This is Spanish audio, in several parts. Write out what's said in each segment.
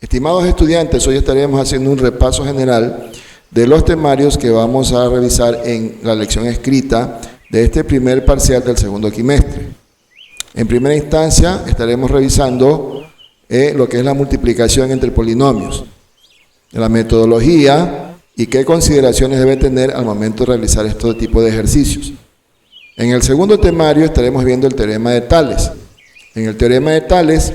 Estimados estudiantes, hoy estaremos haciendo un repaso general de los temarios que vamos a revisar en la lección escrita de este primer parcial del segundo quimestre. En primera instancia estaremos revisando lo que es la multiplicación entre polinomios, la metodología y qué consideraciones debe tener al momento de realizar este tipo de ejercicios. En el segundo temario estaremos viendo el teorema de Tales. En el teorema de Tales,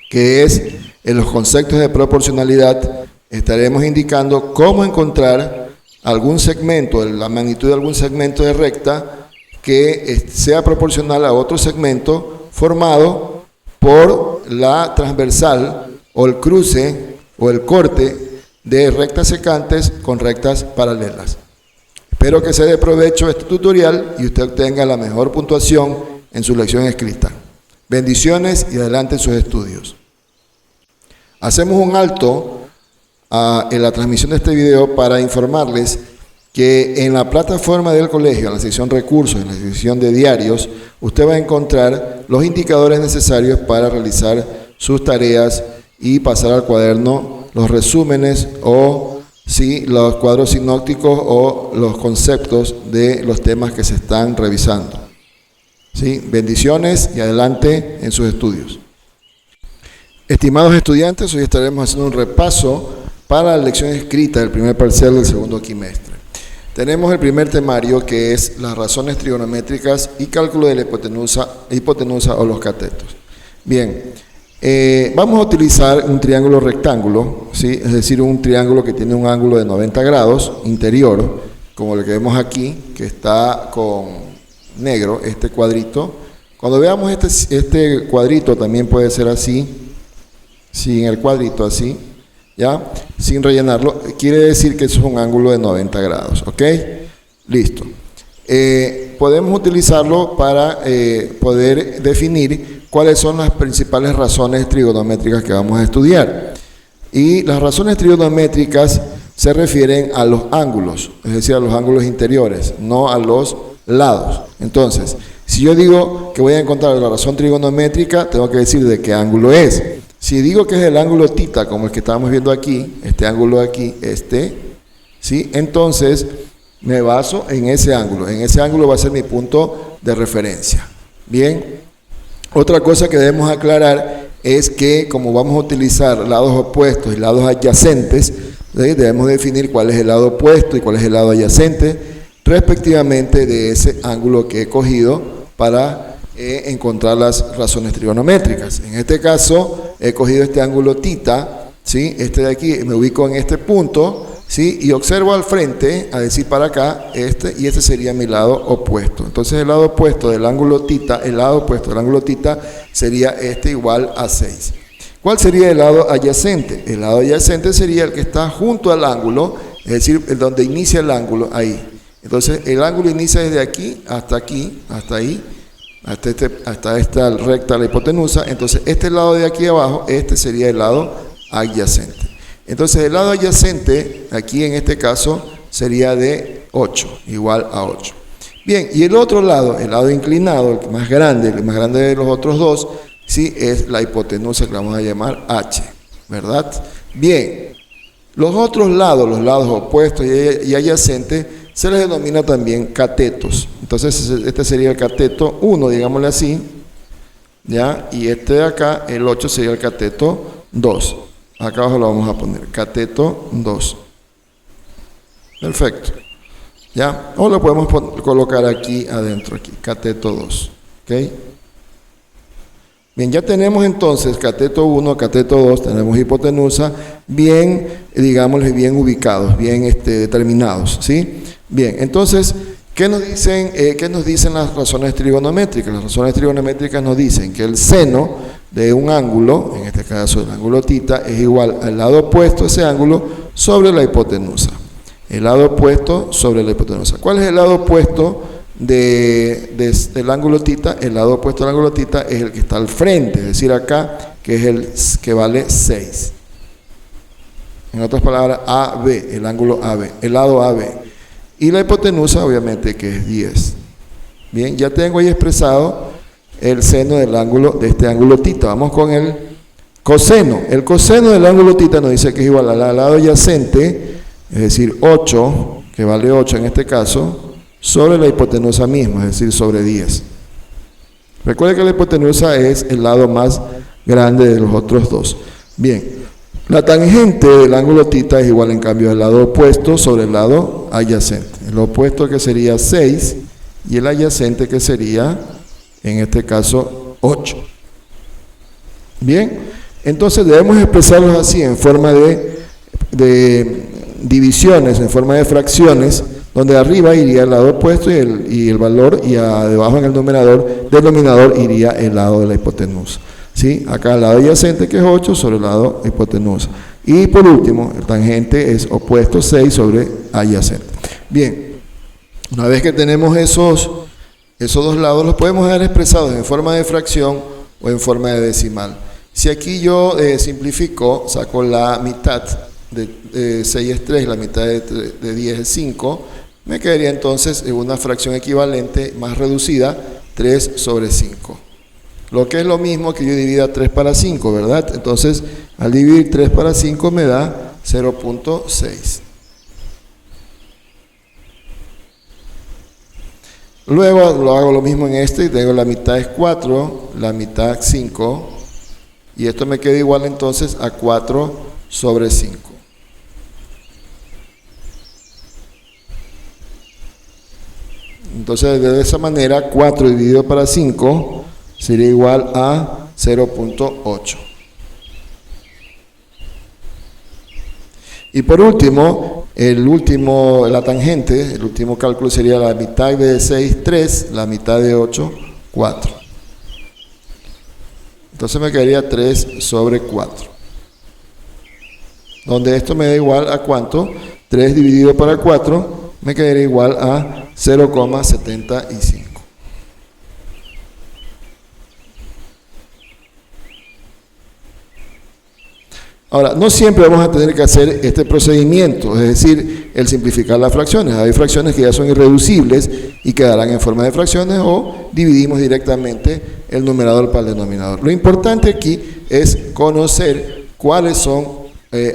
que es en los conceptos de proporcionalidad, estaremos indicando cómo encontrar algún segmento, la magnitud de algún segmento de recta que sea proporcional a otro segmento formado por la transversal o el cruce o el corte de rectas secantes con rectas paralelas. Espero que se dé provecho este tutorial y usted obtenga la mejor puntuación en su lección escrita. Bendiciones y adelante en sus estudios. Hacemos un alto en la transmisión de este video para informarles que en la plataforma del colegio, en la sección recursos, en la sección de diarios, usted va a encontrar los indicadores necesarios para realizar sus tareas y pasar al cuaderno los resúmenes o los cuadros sinópticos o los conceptos de los temas que se están revisando. Bendiciones y adelante en sus estudios. Estimados estudiantes, hoy estaremos haciendo un repaso para la lección escrita del primer parcial del segundo quimestre. Tenemos el primer temario, que es las razones trigonométricas y cálculo de la hipotenusa o los catetos. Bien, vamos a utilizar un triángulo rectángulo, es decir, un triángulo que tiene un ángulo de 90 grados interior, como el que vemos aquí, que está con negro, este cuadrito. Cuando veamos este cuadrito también puede ser así, sin el cuadrito así, ¿ya? Sin rellenarlo, quiere decir que eso es un ángulo de 90 grados, ¿ok? Listo. Podemos utilizarlo para poder definir cuáles son las principales razones trigonométricas que vamos a estudiar. Y las razones trigonométricas se refieren a los ángulos, es decir, a los ángulos interiores, no a los lados. Entonces, si yo digo que voy a encontrar la razón trigonométrica, tengo que decir de qué ángulo es. Si digo que es el ángulo tita, como el que estábamos viendo aquí, este ángulo de aquí, ¿sí? Entonces me baso en ese ángulo. En ese ángulo va a ser mi punto de referencia. Bien. Otra cosa que debemos aclarar es que, como vamos a utilizar lados opuestos y lados adyacentes, ¿sí? Debemos definir cuál es el lado opuesto y cuál es el lado adyacente, respectivamente de ese ángulo que he cogido para encontrar las razones trigonométricas. En este caso he cogido este ángulo tita, ¿sí? Este de aquí, me ubico en este punto, ¿sí? Y observo al frente, a decir para acá, y este sería mi lado opuesto. Entonces el lado opuesto del ángulo tita, sería este, igual a 6. ¿Cuál sería el lado adyacente? El lado adyacente sería el que está junto al ángulo, es decir, el donde inicia el ángulo, ahí. Entonces el ángulo inicia desde aquí, hasta ahí, hasta esta recta, la hipotenusa. Entonces este lado de aquí abajo, este sería el lado adyacente. Entonces el lado adyacente, aquí en este caso, sería de 8, igual a 8. Bien, y el otro lado, el lado inclinado, el más grande de los otros dos, sí, es la hipotenusa, que vamos a llamar H, ¿verdad? Bien, los otros lados, los lados opuestos y adyacentes, se les denomina también catetos. Entonces este sería el cateto 1, digámosle así, ¿ya? Y este de acá, el 8, sería el cateto 2. Acá abajo lo vamos a poner, cateto 2. Perfecto. ¿Ya? O lo podemos colocar aquí adentro, aquí, cateto 2. ¿Ok? Bien, ya tenemos entonces cateto 1, cateto 2, tenemos hipotenusa, bien, digámosle, bien ubicados, bien determinados, ¿sí? Bien, entonces, ¿qué nos dicen las razones trigonométricas? Las razones trigonométricas nos dicen que el seno de un ángulo, en este caso el ángulo tita, es igual al lado opuesto de ese ángulo sobre la hipotenusa. El lado opuesto sobre la hipotenusa. ¿Cuál es el lado opuesto del ángulo tita? El lado opuesto del ángulo tita es el que está al frente, es decir, acá, que es el que vale 6. En otras palabras, AB, el ángulo AB, el lado AB. Y la hipotenusa, obviamente, que es 10. Bien, ya tengo ahí expresado el seno del ángulo, de este ángulo tita. Vamos con Coseno. El coseno del ángulo θ nos dice que es igual al lado adyacente, es decir, 8, que vale 8 en este caso, sobre la hipotenusa misma, es decir, sobre 10. Recuerde que la hipotenusa es el lado más grande de los otros dos. Bien, la tangente del ángulo θ es igual en cambio al lado opuesto sobre el lado adyacente. El opuesto que sería 6 y el adyacente que sería, en este caso, 8. Bien, entonces debemos expresarlos así en forma de divisiones, en forma de fracciones, donde arriba iría el lado opuesto y el valor, y debajo en el denominador iría el lado de la hipotenusa. ¿Sí? Acá el lado adyacente, que es 8, sobre el lado hipotenusa. Y por último, el tangente es opuesto 6 sobre adyacente. Bien, una vez que tenemos esos dos lados, los podemos dejar expresados en forma de fracción o en forma de decimal. Si aquí yo simplifico, saco la mitad de 6 es 3, la mitad de 10 es 5, me quedaría entonces en una fracción equivalente más reducida, 3 sobre 5. Lo que es lo mismo que yo divida 3 para 5, ¿verdad? Entonces, al dividir 3 para 5 me da 0.6. Luego lo hago lo mismo en este y tengo la mitad es 4, la mitad 5, y esto me queda igual entonces a 4 sobre 5. Entonces, de esa manera, 4 dividido para 5 sería igual a 0.8. Y por último, la tangente, el último cálculo sería la mitad de 6, 3, la mitad de 8, 4. Entonces me quedaría 3 sobre 4. Donde esto me da igual a ¿cuánto? 3 dividido para 4 me quedaría igual a 0,75. Ahora, no siempre vamos a tener que hacer este procedimiento, es decir, el simplificar las fracciones. Hay fracciones que ya son irreducibles y quedarán en forma de fracciones, o dividimos directamente el numerador para el denominador. Lo importante aquí es conocer cuáles son,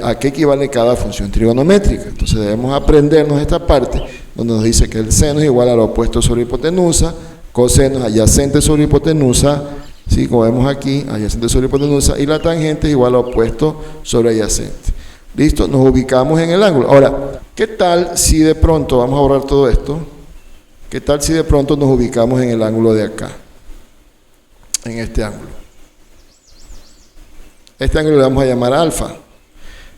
a qué equivale cada función trigonométrica. Entonces debemos aprendernos esta parte donde nos dice que el seno es igual al opuesto sobre hipotenusa, coseno es adyacente sobre hipotenusa, ¿sí? Como vemos aquí, adyacente sobre hipotenusa, y la tangente es igual al opuesto sobre adyacente. ¿Listo? Nos ubicamos en el ángulo. Ahora, ¿qué tal si de pronto, vamos a borrar todo esto, qué tal si de pronto nos ubicamos en el ángulo de acá? En este ángulo. Este ángulo le vamos a llamar alfa.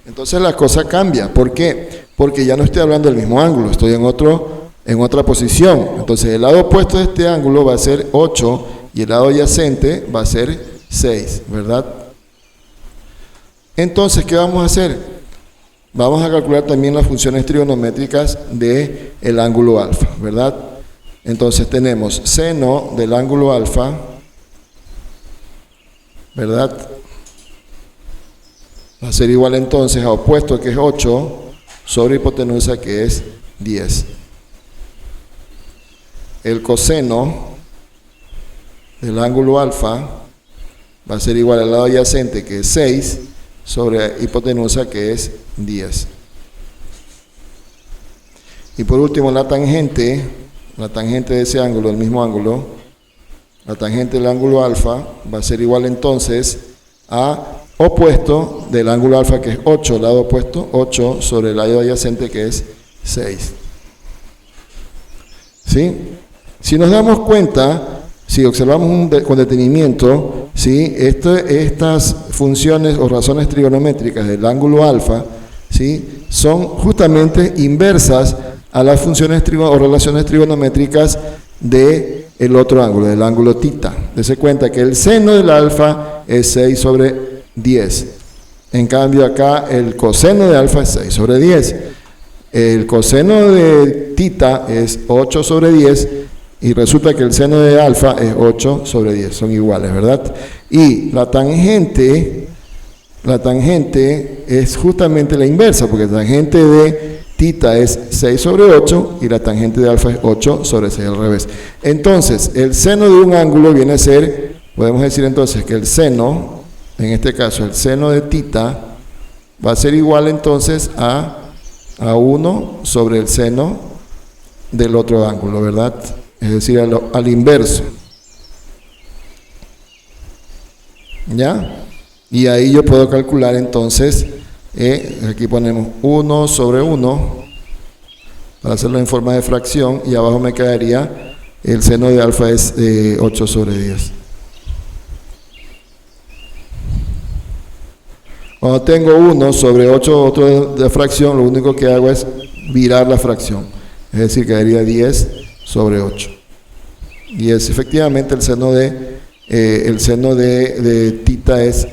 Entonces la cosa cambia. ¿Por qué? Porque ya no estoy hablando del mismo ángulo, estoy en otra posición. Entonces el lado opuesto de este ángulo va a ser 8 y el lado adyacente va a ser 6, ¿verdad? Entonces, ¿qué vamos a hacer? Vamos a calcular también las funciones trigonométricas del ángulo alfa, ¿verdad? Entonces tenemos seno del ángulo alfa, ¿verdad? Va a ser igual entonces a opuesto, que es 8, sobre hipotenusa, que es 10. El coseno del ángulo alfa va a ser igual al lado adyacente, que es 6, sobre hipotenusa, que es 10. Y por último, la tangente de ese ángulo, el mismo ángulo, la tangente del ángulo alfa va a ser igual entonces a opuesto del ángulo alfa, que es 8, lado opuesto, 8 sobre el lado adyacente, que es 6. ¿Sí? Si nos damos cuenta, si observamos con detenimiento, ¿sí? Estas funciones o razones trigonométricas del ángulo alfa, ¿sí? Son justamente inversas a las funciones o relaciones trigonométricas del otro ángulo, del ángulo θ. Dese cuenta que el seno del alfa es 6 sobre 10. En cambio acá el coseno de alfa es 6 sobre 10. El coseno de θ es 8 sobre 10 y resulta que el seno de alfa es 8 sobre 10. Son iguales, ¿verdad? Y la tangente es justamente la inversa, porque la tangente de θ es 6 sobre 8 y la tangente de alfa es 8 sobre 6, al revés. Entonces, el seno de un ángulo viene a ser, podemos decir entonces que el seno en este caso el seno de tita, va a ser igual entonces a 1 sobre el seno del otro ángulo, ¿verdad? Es decir, al inverso. ¿Ya? Y ahí yo puedo calcular entonces, aquí ponemos 1 sobre 1, para hacerlo en forma de fracción, y abajo me quedaría el seno de alfa es 8 sobre 10. Cuando tengo 1 sobre 8 otro de fracción, lo único que hago es virar la fracción. Es decir, quedaría 10 sobre 8. Y es efectivamente el seno de tita es,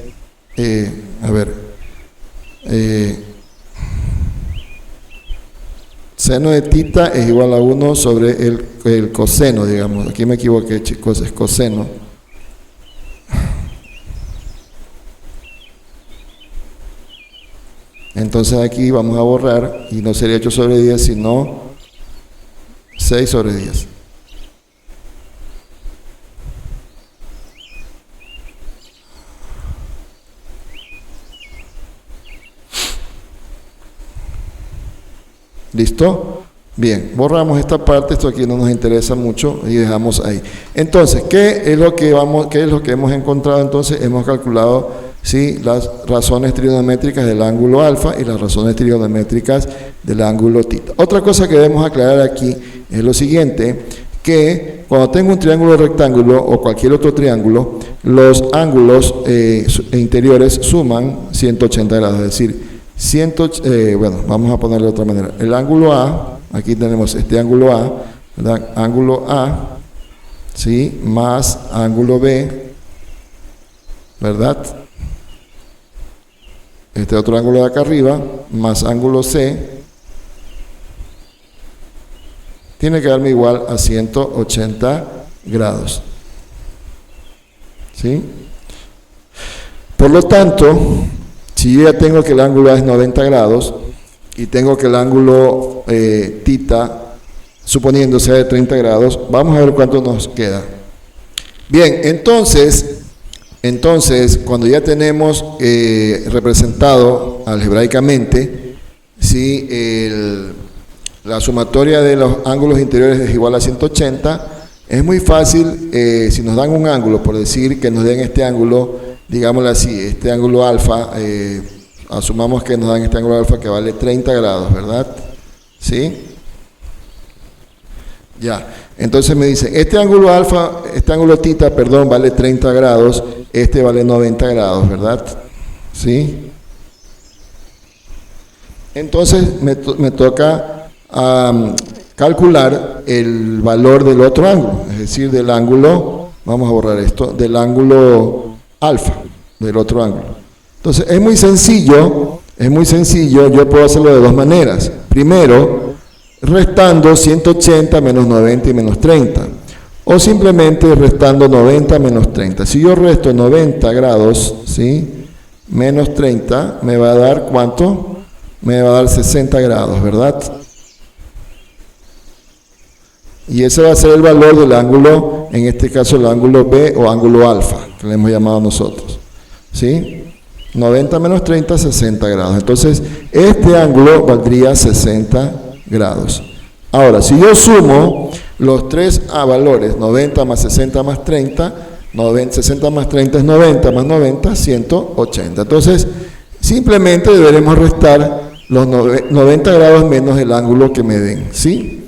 seno de tita es igual a 1 sobre el coseno, digamos. Aquí me equivoqué, chicos, es coseno. Entonces aquí vamos a borrar, y no sería 8 sobre 10, sino 6 sobre 10. ¿Listo? Bien, borramos esta parte, esto aquí no nos interesa mucho y dejamos ahí. Entonces, ¿qué es lo que hemos encontrado? Entonces, hemos calculado las razones trigonométricas del ángulo alfa y las razones trigonométricas del ángulo tita. Otra cosa que debemos aclarar aquí es lo siguiente, que cuando tengo un triángulo rectángulo o cualquier otro triángulo, los ángulos interiores suman 180 grados, es decir, vamos a ponerlo de otra manera. El ángulo A, aquí tenemos este ángulo A, ¿verdad? Ángulo A, ¿sí? Más ángulo B, ¿verdad? Este otro ángulo de acá arriba, más ángulo C, tiene que darme igual a 180 grados. ¿Sí? Por lo tanto, si yo ya tengo que el ángulo A es 90 grados y tengo que el ángulo tita, suponiendo sea de 30 grados, vamos a ver cuánto nos queda. Bien, entonces cuando ya tenemos representado algebraicamente, ¿sí? La sumatoria de los ángulos interiores es igual a 180, es muy fácil, si nos dan un ángulo, por decir que nos den este ángulo, digámoslo así, este ángulo alfa, asumamos que nos dan este ángulo alfa que vale 30 grados, ¿verdad? ¿Sí? Ya, entonces me dicen, este ángulo tita, perdón, vale 30 grados, este vale 90 grados, ¿verdad? ¿Sí? Entonces me toca calcular el valor del otro ángulo, es decir, del ángulo, vamos a borrar esto, del ángulo alfa, del otro ángulo. Entonces es muy sencillo, yo puedo hacerlo de dos maneras. Primero, restando 180 menos 90 y menos 30, o simplemente restando 90 menos 30. Si yo resto 90 grados, ¿sí? Menos 30, me va a dar ¿cuánto? Me va a dar 60 grados, ¿verdad? Y ese va a ser el valor del ángulo, en este caso el ángulo B o ángulo alfa, que le hemos llamado nosotros. ¿Sí? 90 menos 30, 60 grados. Entonces, este ángulo valdría 60 grados. Ahora, si yo sumo los tres valores, 90 más 60 más 30, 60 más 30 es 90, más 90, 180. Entonces, simplemente deberemos restar los 90 grados menos el ángulo que me den, ¿sí?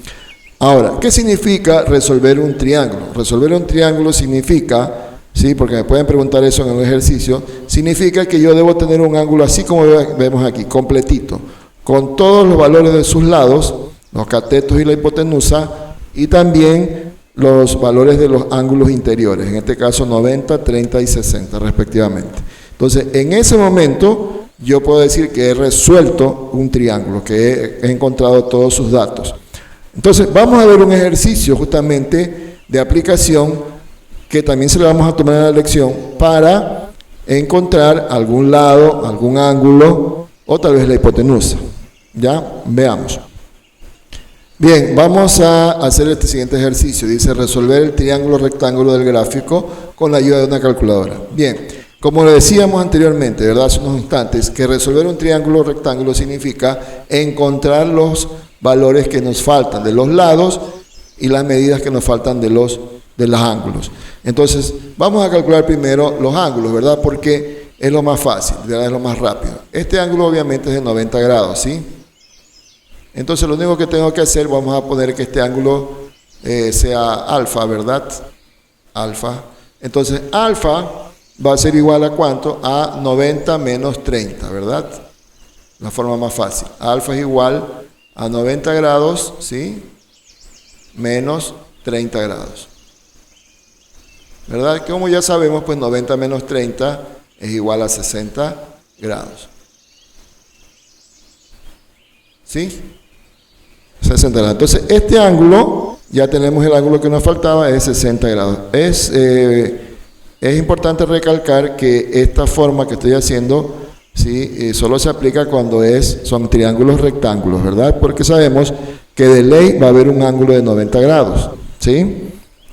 Ahora, ¿qué significa resolver un triángulo? Resolver un triángulo significa, ¿sí? Porque me pueden preguntar eso en un ejercicio, significa que yo debo tener un ángulo así como vemos aquí, completito, con todos los valores de sus lados, los catetos y la hipotenusa, y también los valores de los ángulos interiores, en este caso 90, 30 y 60 respectivamente. Entonces, en ese momento, yo puedo decir que he resuelto un triángulo, que he encontrado todos sus datos. Entonces, vamos a ver un ejercicio justamente de aplicación que también se lo vamos a tomar en la lección para encontrar algún lado, algún ángulo o tal vez la hipotenusa. ¿Ya? Veamos. Bien, vamos a hacer este siguiente ejercicio. Dice resolver el triángulo rectángulo del gráfico con la ayuda de una calculadora. Bien, como lo decíamos anteriormente, ¿verdad? Hace unos instantes, que resolver un triángulo rectángulo significa encontrar los valores que nos faltan de los lados y las medidas que nos faltan de los ángulos. Entonces, vamos a calcular primero los ángulos, ¿verdad? Porque es lo más fácil, ¿verdad? Es lo más rápido. Este ángulo obviamente es de 90 grados, ¿sí? Entonces, lo único que tengo que hacer, vamos a poner que este ángulo sea alfa, ¿verdad? Alfa. Entonces, alfa va a ser igual a ¿cuánto? A 90 menos 30, ¿verdad? La forma más fácil. Alfa es igual a 90 grados, ¿sí? Menos 30 grados. ¿Verdad? Como ya sabemos, pues 90 menos 30 es igual a 60 grados. ¿Sí? 60 grados. Entonces, este ángulo, ya tenemos el ángulo que nos faltaba, es 60 grados. Es importante recalcar que esta forma que estoy haciendo, ¿sí? Solo se aplica cuando son triángulos rectángulos, ¿verdad? Porque sabemos que de ley va a haber un ángulo de 90 grados, ¿sí?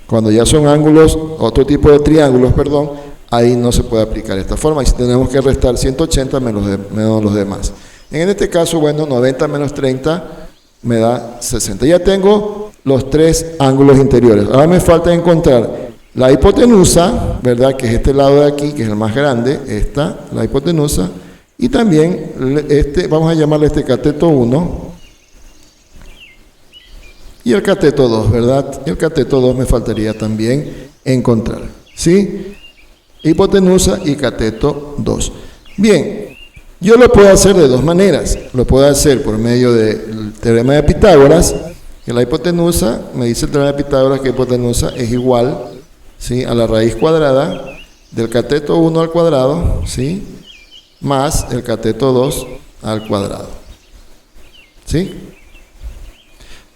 Cuando ya son ángulos, otro tipo de triángulos, perdón, ahí no se puede aplicar esta forma. Y tenemos que restar 180 menos los demás. En este caso, bueno, 90 menos 30 me da 60. Ya tengo los tres ángulos interiores. Ahora me falta encontrar la hipotenusa, ¿verdad? Que es este lado de aquí, que es el más grande, la hipotenusa. Y también, vamos a llamarle este cateto 1. Y el cateto 2, ¿verdad? Y el cateto 2 me faltaría también encontrar, ¿sí? Hipotenusa y cateto 2. Bien, yo lo puedo hacer de dos maneras. Lo puedo hacer por medio del teorema de Pitágoras, que la hipotenusa, me dice el teorema de Pitágoras que hipotenusa es igual, ¿sí? A la raíz cuadrada del cateto 1 al cuadrado, ¿sí? Más el cateto 2 al cuadrado, ¿sí?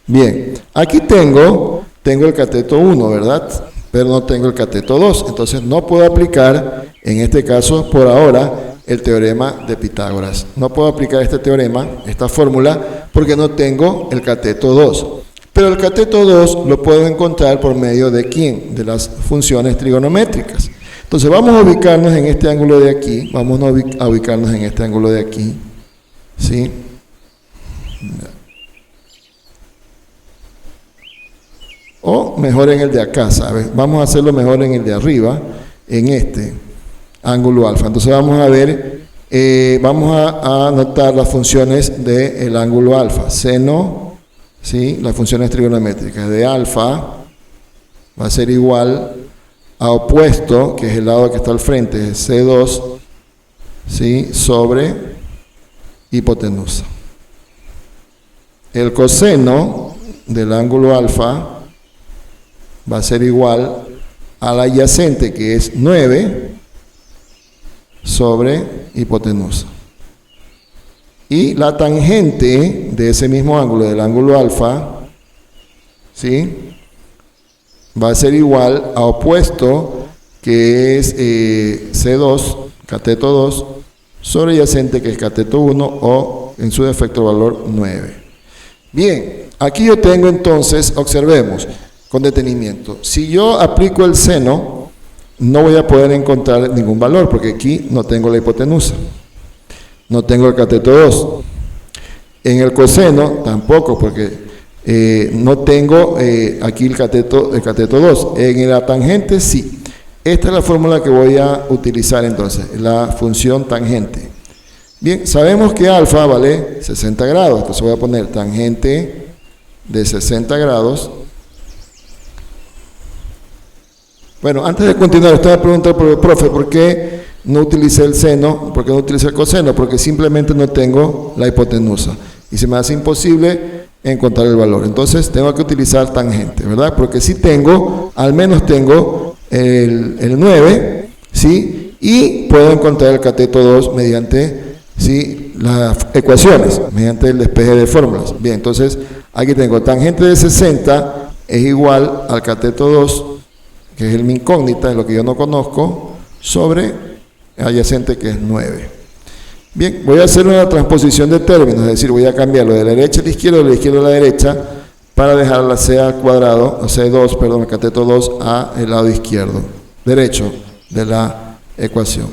Bien, aquí tengo el cateto 1, ¿verdad? Pero no tengo el cateto 2, entonces no puedo aplicar, en este caso, por ahora, el teorema de Pitágoras. No puedo aplicar este teorema, esta fórmula, porque no tengo el cateto 2. Pero el cateto 2 lo puedo encontrar por medio de ¿quién? De las funciones trigonométricas. Entonces vamos a ubicarnos en este ángulo de aquí, vamos a ubicarnos en este ángulo de aquí, ¿sí? O mejor en el de acá, ¿sabes? Vamos a hacerlo mejor en el de arriba, en este ángulo alfa. Entonces vamos a ver, vamos a anotar las funciones del ángulo alfa. Seno, ¿sí? Las funciones trigonométricas de alfa va a ser igual a opuesto, que es el lado que está al frente, es C2, ¿sí? Sobre hipotenusa. El coseno del ángulo alfa va a ser igual al adyacente, que es 9 sobre hipotenusa. Y la tangente de ese mismo ángulo, del ángulo alfa, ¿sí? Va a ser igual a opuesto, que es C2, cateto 2, sobre adyacente, que es cateto 1, o en su defecto valor 9. Bien, aquí yo tengo entonces, observemos, con detenimiento. Si yo aplico el seno, no voy a poder encontrar ningún valor, porque aquí no tengo la hipotenusa, no tengo el cateto 2. En el coseno tampoco, porque no tengo aquí el cateto 2. En la tangente sí. Esta es la fórmula que voy a utilizar entonces, la función tangente. Bien, sabemos que alfa vale 60 grados, entonces voy a poner tangente de 60 grados. Bueno, antes de continuar, usted va a preguntar, profe, ¿por qué no utilicé el seno? ¿Por qué no utilicé el coseno? Porque simplemente no tengo la hipotenusa. Y se me hace imposible encontrar el valor. Entonces, tengo que utilizar tangente, ¿verdad? Porque si tengo, al menos tengo el 9, ¿sí? Y puedo encontrar el cateto 2 mediante, ¿sí? Las ecuaciones, mediante el despeje de fórmulas. Bien, entonces, aquí tengo tangente de 60 es igual al cateto 2, que es el incógnita, es lo que yo no conozco, sobre adyacente, que es 9. Bien, voy a hacer una transposición de términos, es decir, voy a cambiarlo de la derecha a la izquierda, de la izquierda a la derecha, para dejar la C al cuadrado, o C2, perdón, el cateto 2 a el lado izquierdo, derecho de la ecuación.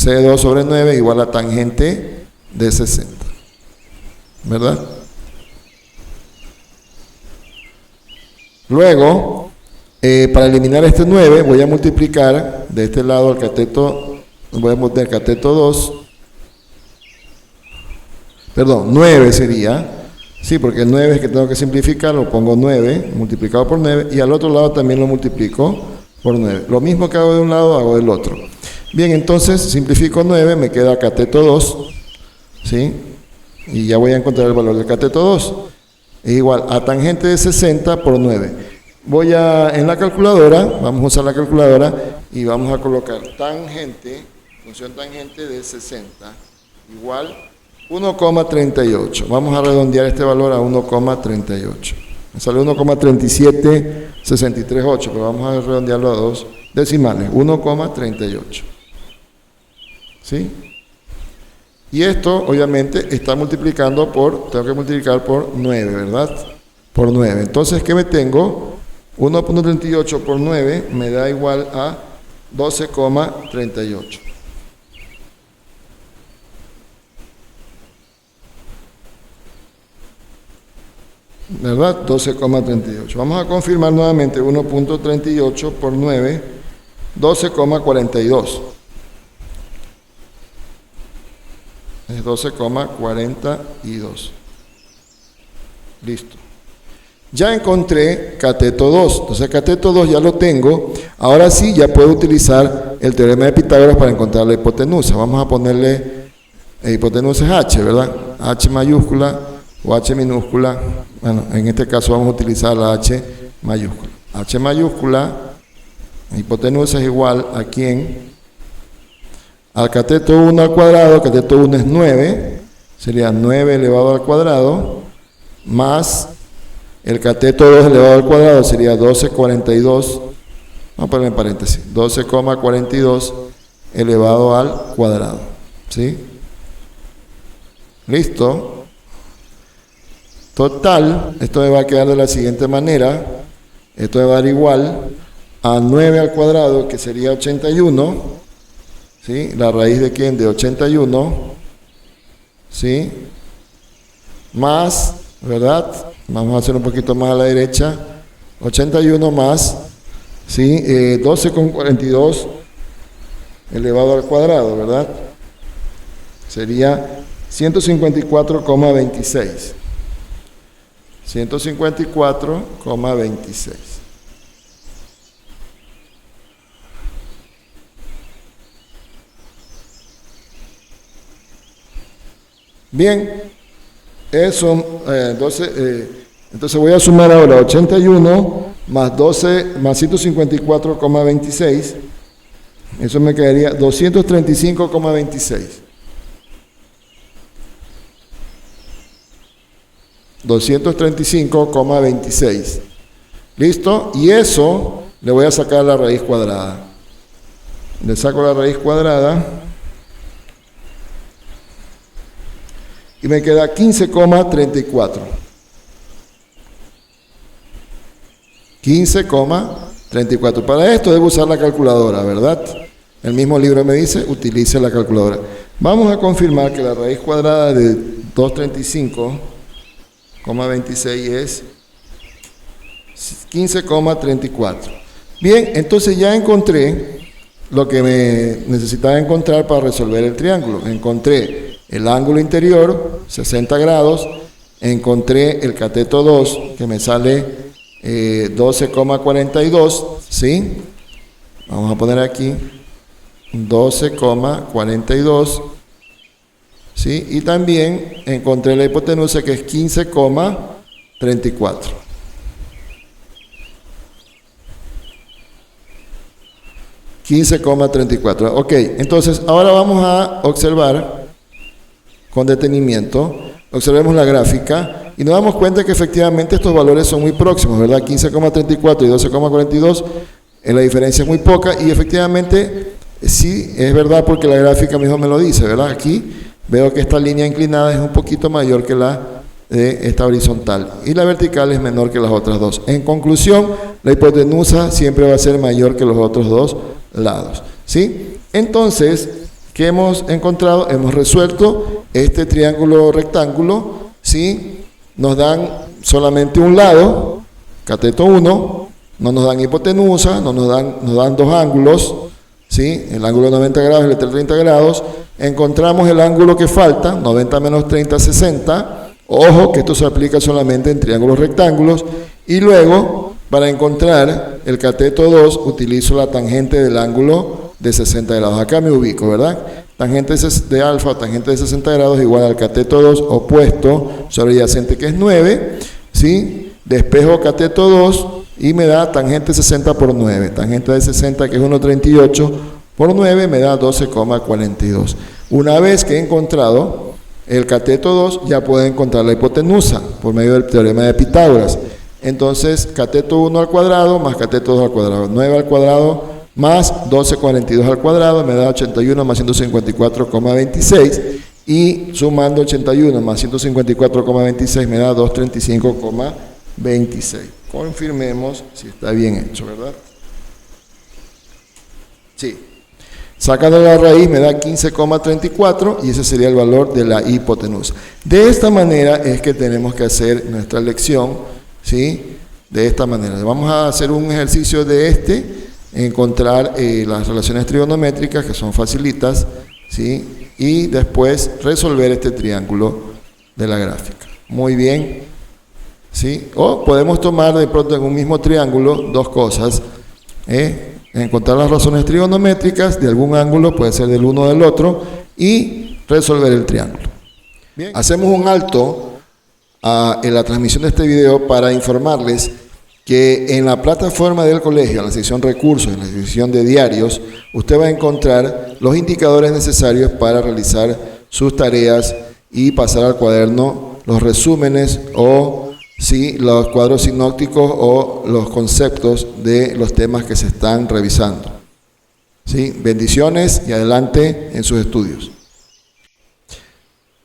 C2 sobre 9 igual a tangente de 60. ¿Verdad? Luego, para eliminar este 9, voy a multiplicar de este lado el cateto, voy a poner cateto 2, perdón, 9 sería, sí, porque el 9 es que tengo que simplificar, lo pongo 9, multiplicado por 9, y al otro lado también lo multiplico por 9. Lo mismo que hago de un lado, hago del otro. Bien, entonces simplifico 9, me queda cateto 2, ¿sí? Y ya voy a encontrar el valor del cateto 2. Es igual a tangente de 60 por 9. Voy a, en la calculadora, vamos a usar la calculadora y vamos a colocar tangente, función tangente de 60, igual 1,38. Vamos a redondear este valor a 1,38. Me sale 1,37638, pero vamos a redondearlo a dos decimales, 1,38. ¿Sí? Y esto, obviamente, está multiplicando por, tengo que multiplicar por 9, ¿verdad? Por 9. Entonces, ¿qué me tengo? 1.38 por 9 me da igual a 12,38. ¿Verdad? 12,38. Vamos a confirmar nuevamente 1.38 por 9, 12,42. Es 12,42. Listo. Ya encontré cateto 2. Entonces cateto 2 ya lo tengo. Ahora sí ya puedo utilizar el teorema de Pitágoras para encontrar la hipotenusa. Vamos a ponerle hipotenusa es H, ¿verdad? H mayúscula o H minúscula. Bueno, en este caso vamos a utilizar la H mayúscula. H mayúscula, hipotenusa es igual a ¿quién? Al cateto 1 al cuadrado. Cateto 1 es 9, sería 9 elevado al cuadrado, más el cateto 2 elevado al cuadrado sería 12,42, vamos a poner en paréntesis, 12,42 elevado al cuadrado. ¿Sí? Listo. Total, esto me va a quedar de la siguiente manera, esto me va a dar igual a 9 al cuadrado, que sería 81, ¿sí? La raíz de ¿quién? De 81, ¿sí? Más, ¿verdad? Vamos a hacer un poquito más a la derecha, 81 más, ¿sí? 12,42 elevado al cuadrado, ¿verdad? Sería 154,26. 154,26. Bien, eso, entonces voy a sumar ahora 81 más 12 más 154,26. Eso me quedaría 235,26. 235,26. ¿Listo? Y eso le voy a sacar la raíz cuadrada. Le saco la raíz cuadrada y me queda 15,34. 15,34. Para esto debo usar la calculadora, ¿verdad? El mismo libro me dice, utilice la calculadora. Vamos a confirmar que la raíz cuadrada de 235,26 es 15,34. Bien, entonces ya encontré lo que me necesitaba encontrar para resolver el triángulo. Encontré el ángulo interior, 60 grados. Encontré el cateto 2, que me sale 12,42, ¿sí? Vamos a poner aquí 12,42, ¿sí? Y también encontré la hipotenusa, que es 15,34. Ok, entonces ahora vamos a observar con detenimiento, observemos la gráfica y nos damos cuenta que efectivamente estos valores son muy próximos, ¿verdad? 15,34 y 12,42, la diferencia es muy poca y efectivamente sí, es verdad, porque la gráfica mismo me lo dice, ¿verdad? Aquí veo que esta línea inclinada es un poquito mayor que la de esta horizontal y la vertical es menor que las otras dos. En conclusión, la hipotenusa siempre va a ser mayor que los otros dos lados, ¿sí? Entonces, ¿Qué hemos encontrado? Hemos resuelto este triángulo rectángulo, ¿sí? Nos dan solamente un lado, cateto 1, no nos dan hipotenusa, nos dan dos ángulos, ¿sí? El ángulo de 90 grados y el de 30 grados. Encontramos el ángulo que falta, 90 menos 30, 60. Ojo que esto se aplica solamente en triángulos rectángulos. Y luego, para encontrar el cateto 2, utilizo la tangente del ángulo de 60 grados. Acá me ubico, ¿verdad? Tangente de alfa o tangente de 60 grados igual al cateto 2 opuesto subyacente, que es 9, ¿sí? Despejo cateto 2 y me da tangente 60 por 9. Tangente de 60, que es 1,38 por 9, me da 12,42. Una vez que he encontrado el cateto 2, ya puedo encontrar la hipotenusa por medio del teorema de Pitágoras. Entonces, cateto 1 al cuadrado más cateto 2 al cuadrado. 9 al cuadrado más 12,42 al cuadrado me da 81 más 154,26. Y sumando 81 más 154,26 me da 235,26. Confirmemos si está bien hecho, ¿verdad? Sí. Sacando la raíz me da 15,34 y ese sería el valor de la hipotenusa. De esta manera es que tenemos que hacer nuestra lección, ¿sí? De esta manera. Vamos a hacer un ejercicio de encontrar las relaciones trigonométricas, que son facilitas, ¿sí? Y después resolver este triángulo de la gráfica. Muy bien, ¿sí? O podemos tomar de pronto en un mismo triángulo dos cosas, encontrar las razones trigonométricas de algún ángulo, puede ser del uno o del otro, y resolver el triángulo. Bien. Hacemos un alto en la transmisión de este video para informarles que en la plataforma del colegio, en la sección recursos, en la sección de diarios, usted va a encontrar los indicadores necesarios para realizar sus tareas y pasar al cuaderno los resúmenes o los cuadros sinópticos o los conceptos de los temas que se están revisando. ¿Sí? Bendiciones y adelante en sus estudios.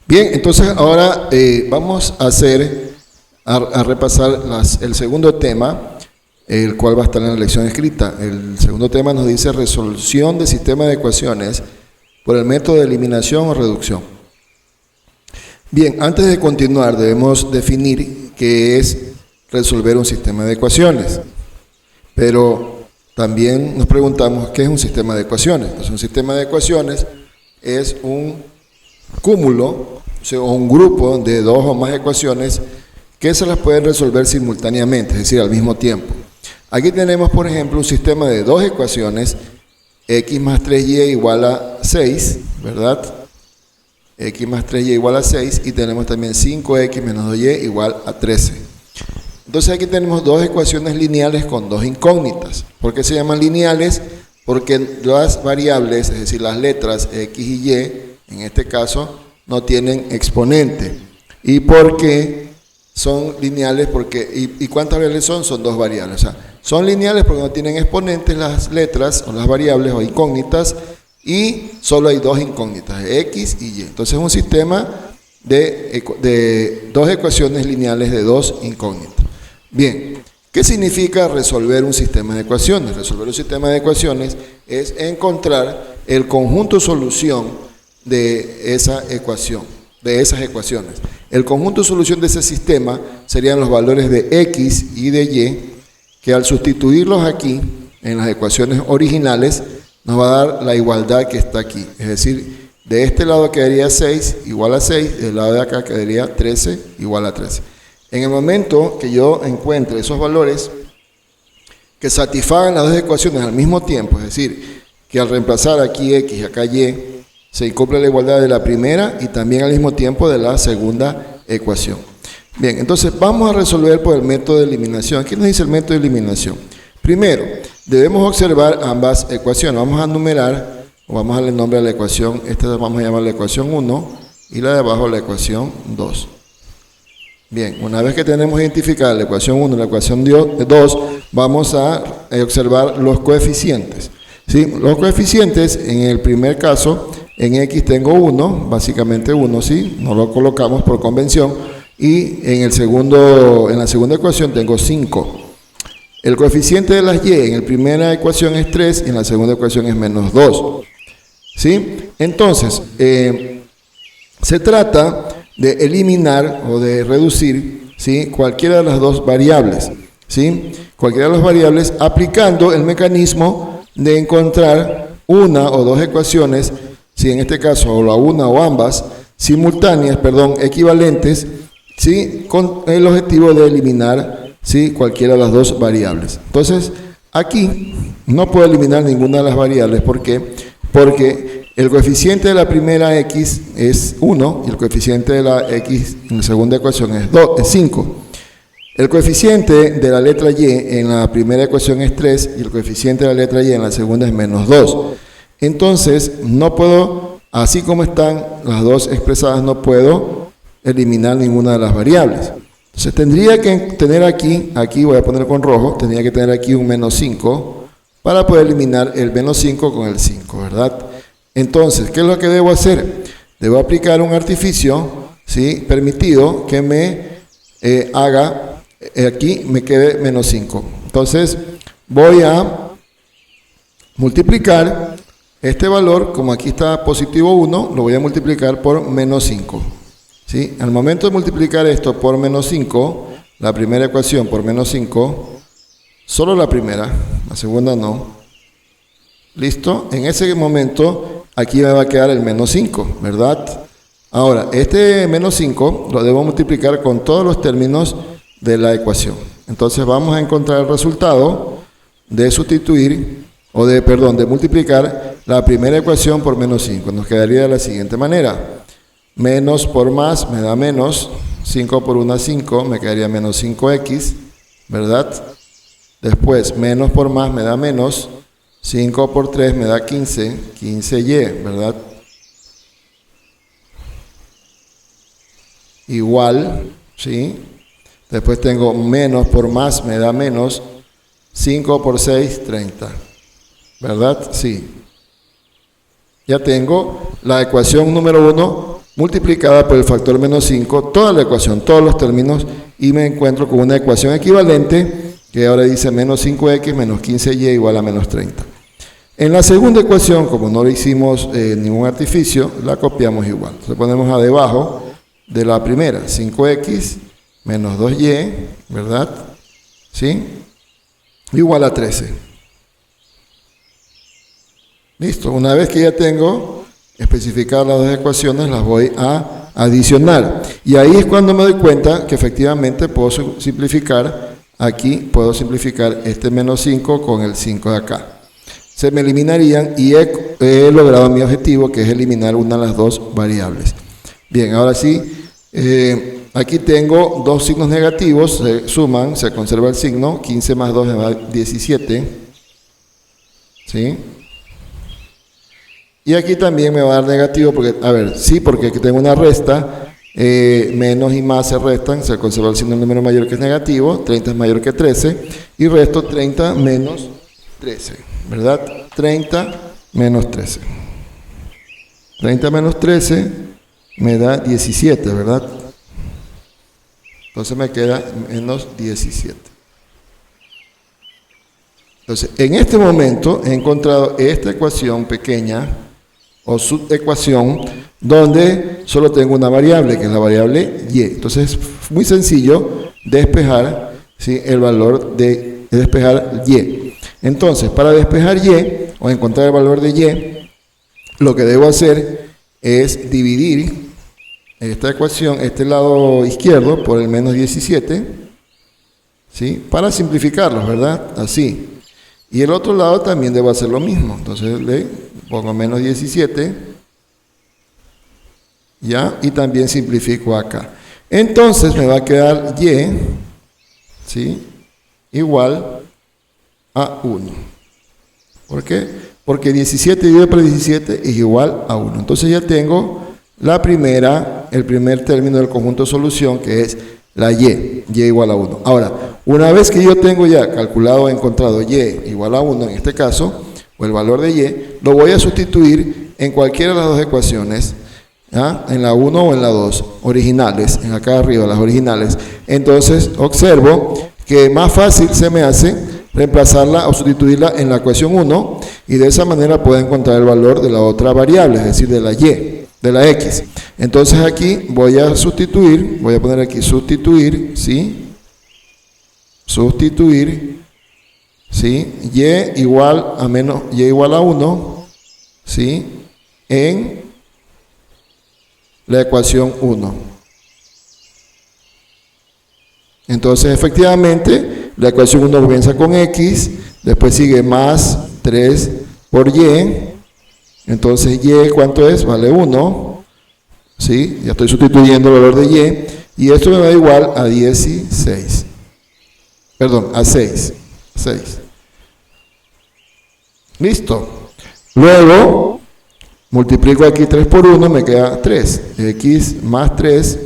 Bien, entonces ahora vamos a repasar el segundo tema, el cual va a estar en la lección escrita. El segundo tema nos dice resolución de sistema de ecuaciones por el método de eliminación o reducción. Bien, antes de continuar debemos definir qué es resolver un sistema de ecuaciones, pero también nos preguntamos qué es un sistema de ecuaciones. Entonces, un sistema de ecuaciones es un cúmulo, o un grupo de dos o más ecuaciones que se las pueden resolver simultáneamente, es decir, al mismo tiempo. Aquí tenemos, por ejemplo, un sistema de dos ecuaciones, x más 3y igual a 6, ¿verdad? X más 3y igual a 6, y tenemos también 5x menos 2y igual a 13. Entonces aquí tenemos dos ecuaciones lineales con dos incógnitas. ¿Por qué se llaman lineales? Porque las variables, es decir, las letras x y y, en este caso, no tienen exponente. ¿Y por qué son lineales? ¿Y cuántas variables son? Son dos variables. O sea, son lineales porque no tienen exponentes las letras o las variables o incógnitas, y solo hay dos incógnitas, x y y. Entonces es un sistema de dos ecuaciones lineales de dos incógnitas. Bien, ¿qué significa resolver un sistema de ecuaciones? Resolver un sistema de ecuaciones es encontrar el conjunto solución de esa ecuación, de esas ecuaciones. El conjunto solución de ese sistema serían los valores de x y de y, que al sustituirlos aquí en las ecuaciones originales nos va a dar la igualdad que está aquí. Es decir, de este lado quedaría 6 igual a 6, del lado de acá quedaría 13 igual a 13. En el momento que yo encuentre esos valores que satisfagan las dos ecuaciones al mismo tiempo, es decir, que al reemplazar aquí x y acá y, se cumple la igualdad de la primera y también al mismo tiempo de la segunda ecuación. Bien, entonces vamos a resolver por el método de eliminación. Aquí nos dice el método de eliminación. Primero, debemos observar ambas ecuaciones. Vamos a numerar, o vamos a darle nombre a la ecuación. Esta vamos a llamar la ecuación 1 y la de abajo la ecuación 2. Bien, una vez que tenemos identificada la ecuación 1 y la ecuación 2, vamos a observar los coeficientes. ¿Sí? Los coeficientes, en el primer caso, en x tengo 1, básicamente 1, ¿sí? No lo colocamos por convención. Y en la segunda ecuación tengo 5. El coeficiente de las y en la primera ecuación es 3 y en la segunda ecuación es menos 2. ¿sí? Entonces, se trata de eliminar o de reducir, ¿sí?, cualquiera de las dos variables, ¿sí? Cualquiera de las variables aplicando el mecanismo de encontrar una o dos ecuaciones, ¿sí?, en este caso o la una o ambas, simultáneas, equivalentes, ¿sí?, con el objetivo de eliminar, ¿sí?, cualquiera de las dos variables. Entonces, aquí no puedo eliminar ninguna de las variables. ¿Por qué? Porque el coeficiente de la primera x es 1 y el coeficiente de la x en la segunda ecuación es 5. El coeficiente de la letra y en la primera ecuación es 3 y el coeficiente de la letra y en la segunda es menos 2. Entonces, no puedo, así como están las dos expresadas, no puedo eliminar ninguna de las variables. Entonces, tendría que tener aquí voy a poner con rojo, tendría que tener aquí un menos 5 para poder eliminar el menos 5 con el 5, ¿verdad? Entonces, ¿qué es lo que debo hacer? Debo aplicar un artificio, ¿sí?, permitido que me haga, aquí me quede menos 5. Entonces, voy a multiplicar este valor, como aquí está positivo 1, lo voy a multiplicar por menos 5. ¿Sí? Al momento de multiplicar esto por menos 5, la primera ecuación por menos 5, solo la primera, la segunda no. ¿Listo? En ese momento, aquí me va a quedar el menos 5, ¿verdad? Ahora, este menos 5 lo debo multiplicar con todos los términos de la ecuación. Entonces vamos a encontrar el resultado de sustituir, de multiplicar la primera ecuación por menos 5. Nos quedaría de la siguiente manera. Menos por más me da menos, 5 por 1 es 5, me quedaría menos 5x, ¿verdad? Después, menos por más me da menos, 5 por 3 me da 15, 15y, ¿verdad? Igual, ¿sí? Después tengo menos por más me da menos, 5 por 6, 30, ¿verdad? Sí. Ya tengo la ecuación número 1 multiplicada por el factor menos 5, toda la ecuación, todos los términos, y me encuentro con una ecuación equivalente que ahora dice menos 5x menos 15y igual a menos 30. En la segunda ecuación, como no le hicimos ningún artificio, la copiamos igual. Entonces ponemos a debajo de la primera, 5x menos 2y, ¿verdad? ¿Sí? Igual a 13. Listo, una vez que ya tengo especificadas las dos ecuaciones, las voy a adicionar. Y ahí es cuando me doy cuenta que efectivamente puedo simplificar, aquí puedo simplificar este menos 5 con el 5 de acá. Se me eliminarían y he logrado mi objetivo, que es eliminar una de las dos variables. Bien, ahora sí, aquí tengo dos signos negativos, se suman, se conserva el signo, 15 más 2 me da 17, ¿sí? Y aquí también me va a dar negativo, porque, porque aquí tengo una resta, menos y más se restan, se conserva el signo del número mayor que es negativo, 30 es mayor que 13, y resto 30 menos 13, ¿verdad? 30 menos 13. 30 menos 13 me da 17, ¿verdad? Entonces me queda menos 17. Entonces, en este momento he encontrado esta ecuación pequeña, o subecuación, donde solo tengo una variable, que es la variable y. Entonces es muy sencillo despejar, ¿sí?, el valor de despejar y. Entonces, para despejar y, o encontrar el valor de y, lo que debo hacer es dividir esta ecuación, este lado izquierdo, por el menos 17, ¿sí?, para simplificarlos, ¿verdad? Así. Y el otro lado también debo hacer lo mismo. Entonces le pongo menos 17, ¿ya? Y también simplifico acá. Entonces me va a quedar y, ¿sí?, igual a 1. ¿Por qué? Porque 17 dividido por 17 es igual a 1. Entonces ya tengo el primer término del conjunto de solución, que es la y igual a 1. Ahora, una vez que yo tengo ya calculado, encontrado y igual a 1 en este caso, o el valor de y, lo voy a sustituir en cualquiera de las dos ecuaciones, ¿ya?, en la 1 o en la 2, originales, en acá arriba, las originales. Entonces, observo que más fácil se me hace reemplazarla o sustituirla en la ecuación 1 Y de esa manera puedo encontrar el valor de la otra variable, es decir, de la y, de la x. Entonces aquí voy a sustituir, voy a poner aquí sustituir, ¿sí? Sustituir, ¿sí? Y igual a menos, y igual a 1, ¿sí? En la ecuación 1. Entonces, efectivamente, la ecuación 1 comienza con x, después sigue más 3 por y, entonces y, ¿cuánto es? Vale 1, ¿sí? Ya estoy sustituyendo el valor de y esto me da igual a 16, perdón, a 6. Listo. Luego, multiplico aquí 3 por 1, me queda 3, x más 3,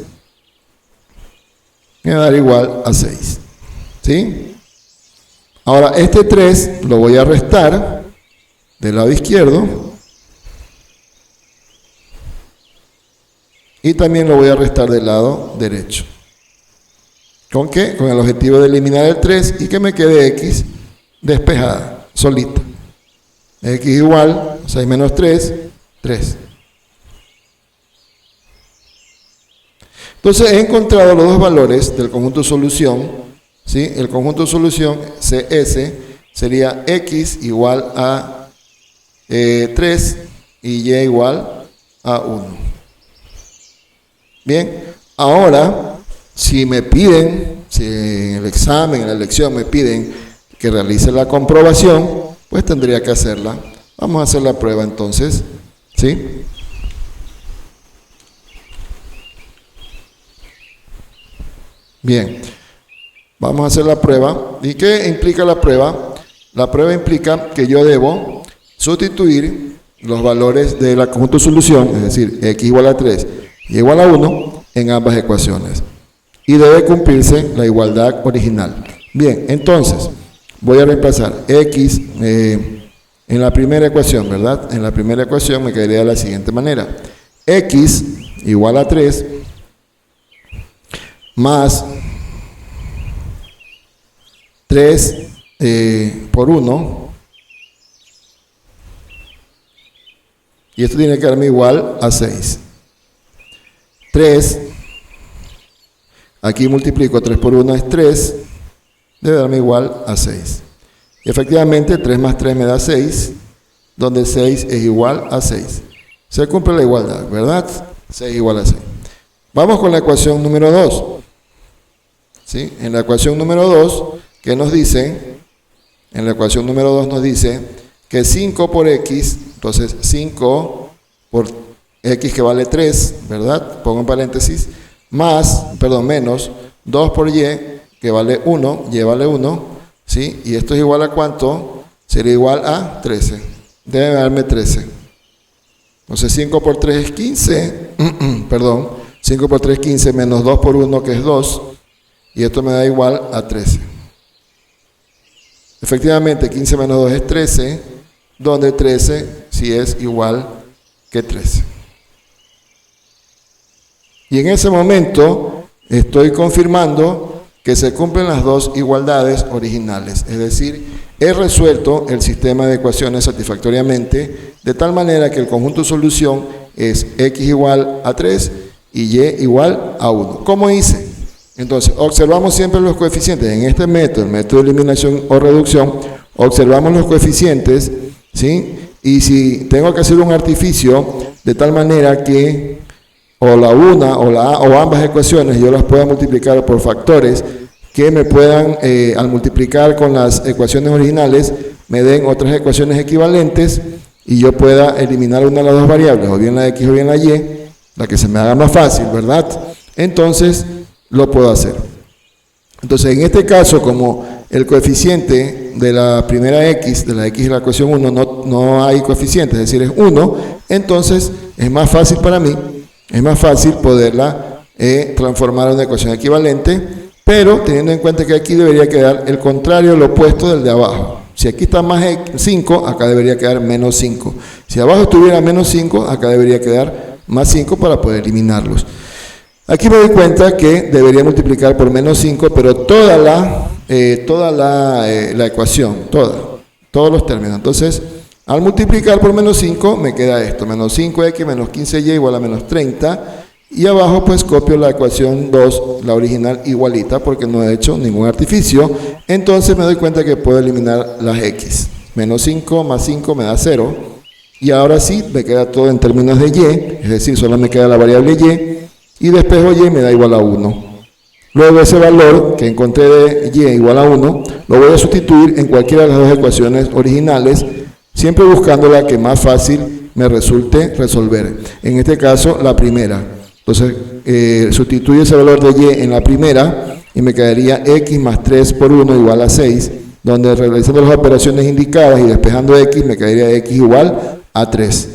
me va a dar igual a 6, ¿sí? Ahora, este 3 lo voy a restar del lado izquierdo y también lo voy a restar del lado derecho. ¿Con qué? Con el objetivo de eliminar el 3 y que me quede x despejada, solita. X igual, 6 menos 3, 3. Entonces he encontrado los dos valores del conjunto solución, ¿sí? El conjunto solución CS sería x igual a 3 y y igual a 1. Bien, ahora si me piden, si en el examen, en la lección me piden que realice la comprobación, pues tendría que hacerla. Vamos a hacer la prueba entonces, ¿sí? Bien, vamos a hacer la prueba. ¿Y qué implica la prueba? La prueba implica que yo debo sustituir los valores de la conjunto solución, es decir, x igual a 3 y igual a 1 en ambas ecuaciones. Y debe cumplirse la igualdad original. Bien, entonces, voy a reemplazar x en la primera ecuación, ¿verdad? En la primera ecuación me quedaría de la siguiente manera. X igual a 3 más 3 por 1, y esto tiene que darme igual a 6. 3, aquí multiplico 3 por 1 es 3, debe darme igual a 6. Y efectivamente 3 más 3 me da 6, donde 6 es igual a 6. Se cumple la igualdad, ¿verdad? 6 igual a 6. Vamos con la ecuación número 2. ¿Sí? En la ecuación número 2, ¿qué nos dice? En la ecuación número 2 nos dice que 5 por x, entonces 5 por x que vale 3, ¿verdad? Pongo en paréntesis, menos 2 por y que vale 1, y vale 1, ¿sí? Y esto es igual a ¿cuánto? Sería igual a 13. Debe darme 13. Entonces 5 por 3 es 15, perdón, 5 por 3 es 15 menos 2 por 1 que es 2, y esto me da igual a 13. Efectivamente, 15 menos 2 es 13, donde 13 sí es igual que 13. Y en ese momento estoy confirmando que se cumplen las dos igualdades originales, es decir, he resuelto el sistema de ecuaciones satisfactoriamente, de tal manera que el conjunto solución es x igual a 3 y y igual a 1. ¿Cómo hice? Entonces, observamos siempre los coeficientes. En este método, el método de eliminación o reducción, observamos los coeficientes, ¿sí? Y si tengo que hacer un artificio de tal manera que o la una o la o ambas ecuaciones yo las pueda multiplicar por factores que me puedan, al multiplicar con las ecuaciones originales, me den otras ecuaciones equivalentes y yo pueda eliminar una de las dos variables, o bien la x o bien la y, la que se me haga más fácil, ¿verdad? Entonces, lo puedo hacer. Entonces, en este caso, como el coeficiente de la primera x, de la x de la ecuación 1, no hay coeficiente, es decir, es 1, entonces es más fácil para mí, es más fácil poderla transformar en una ecuación equivalente, pero teniendo en cuenta que aquí debería quedar el contrario, lo opuesto del de abajo. Si aquí está más 5, acá debería quedar menos 5. Si abajo estuviera menos 5, acá debería quedar más 5 para poder eliminarlos. Aquí me doy cuenta que debería multiplicar por menos 5, pero toda la ecuación, todos los términos. Entonces, Al multiplicar por menos 5 me queda esto, menos 5x menos 15y igual a menos 30. Y abajo pues copio la ecuación 2, la original igualita, porque no he hecho ningún artificio. Entonces me doy cuenta que puedo eliminar las x. Menos 5 más 5 me da 0. Y ahora sí, me queda todo en términos de y, es decir, solo me queda la variable y despejo y me da igual a 1. Luego ese valor que encontré de y igual a 1, lo voy a sustituir en cualquiera de las dos ecuaciones originales, siempre buscando la que más fácil me resulte resolver. En este caso, la primera. Entonces, sustituyo ese valor de y en la primera y me quedaría x más 3 por 1 igual a 6, donde realizando las operaciones indicadas y despejando x, me quedaría x igual a 3.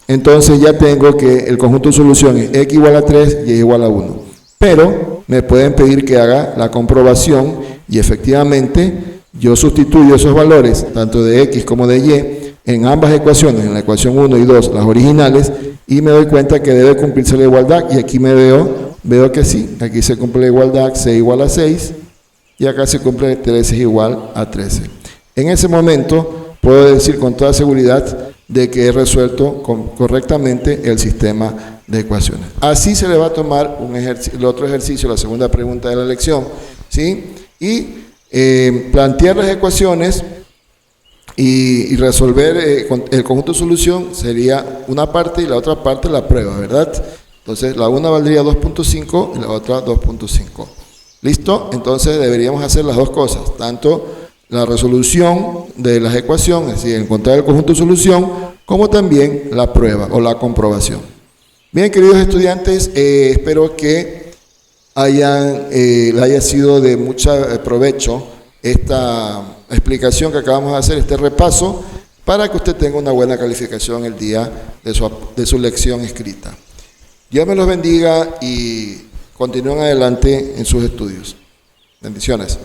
Entonces ya tengo que el conjunto de solución es x igual a 3 y y igual a 1. Pero me pueden pedir que haga la comprobación y efectivamente yo sustituyo esos valores, tanto de x como de y, en ambas ecuaciones, en la ecuación 1 y 2, las originales, y me doy cuenta que debe cumplirse la igualdad, y aquí veo que sí, aquí se cumple la igualdad, 6 igual a 6, y acá se cumple 13 igual a 13. En ese momento puedo decir con toda seguridad de que he resuelto correctamente el sistema de ecuaciones. Así se le va a tomar el otro ejercicio, la segunda pregunta de la lección, ¿sí? Y plantear las ecuaciones y resolver el conjunto de solución sería una parte y la otra parte la prueba, ¿verdad? Entonces la una valdría 2.5 y la otra 2.5. ¿Listo? Entonces deberíamos hacer las dos cosas, tanto la resolución de las ecuaciones, es decir, encontrar el conjunto de solución, como también la prueba o la comprobación. Bien, queridos estudiantes, espero que le haya sido de mucho provecho esta explicación que acabamos de hacer, este repaso, para que usted tenga una buena calificación el día de su lección escrita. Dios me los bendiga y continúen adelante en sus estudios. Bendiciones.